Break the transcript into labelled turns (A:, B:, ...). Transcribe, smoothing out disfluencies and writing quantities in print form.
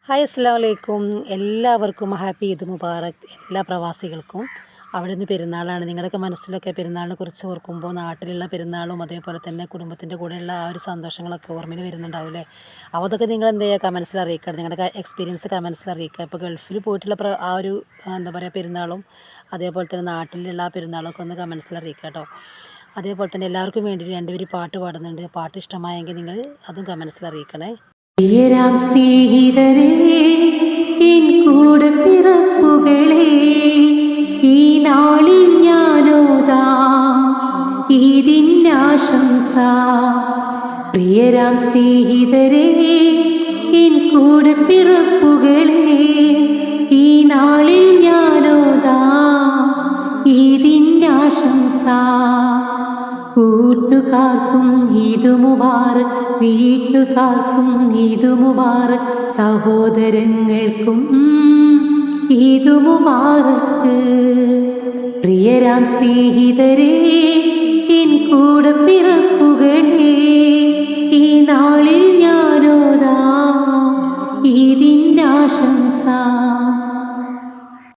A: Hi അസ്സലാമു അലൈക്കും. എല്ലാവർക്കും ഹാപ്പി ഈദ് മുബാറക്. എല്ലാ പ്രവാസികൾക്കും. അവിടെ നിന്ന് പെരുന്നാളാണ്. നിങ്ങളുടെയൊക്കെ മനസ്സിലൊക്കെ പെരുന്നാളിനെ കുറിച്ച് ഓർക്കുമ്പോൾ നാട്ടിലുള്ള പെരുന്നാളും അതേപോലെ തന്നെ കുടുംബത്തിൻ്റെ കൂടെയുള്ള ആ ഒരു സന്തോഷങ്ങളൊക്കെ ഓർമ്മയിൽ വരുന്നുണ്ടാവില്ലേ? അപ്പോൾ അതൊക്കെ നിങ്ങൾ എന്ത് ചെയ്യുക, കമൻസിൽ അറിയിക്കുക. നിങ്ങളുടെ എക്സ്പീരിയൻസ് കമൻസിൽ അറിയിക്കുക. ഇപ്പോൾ ഗൾഫിൽ പോയിട്ടുള്ള ആ ഒരു എന്താ പറയുക പെരുന്നാളും അതേപോലെ തന്നെ നാട്ടിലുള്ള ആ പെരുന്നാളൊക്കെ ഒന്ന് കമൻസിൽ അറിയിക്കുക കേട്ടോ. അതേപോലെ തന്നെ എല്ലാവർക്കും വേണ്ടി രണ്ടുപേരും പാട്ട് പാടുന്നുണ്ട്. പാട്ട് ഇഷ്ടമായെങ്കിൽ നിങ്ങൾ അതും കമൻസിൽ അറിയിക്കണേ.
B: പ്രിയരാം സ്നേഹിതരേ, എൻ കൂടെ പിറപ്പുകളെ, ഈ നാളിൽ ഞാനോതാം ഈദിൻ്റെ ആശംസ. പ്രിയരാം സ്നേഹിതരേ, എൻ കൂടെ പിറപ്പുകളെ, ഈ നാളിൽ ഞാനോതാം ഈദിൻ്റെ ആശംസ. കൂട്ടുകാർക്കും ഈദ് മുബാറക്, വീട്ടുകാർക്കും ഈദ് മുബാറക്, സഹോദരങ്ങൾക്കും ഈദ് മുബാറക്. പ്രിയരാം സ്നേഹിതരേ, എൻ കൂടെ പിറപ്പുകളെ, ഈ നാളിൽ ഞാനോതാം ഈദിൻ്റെ ആശംസ.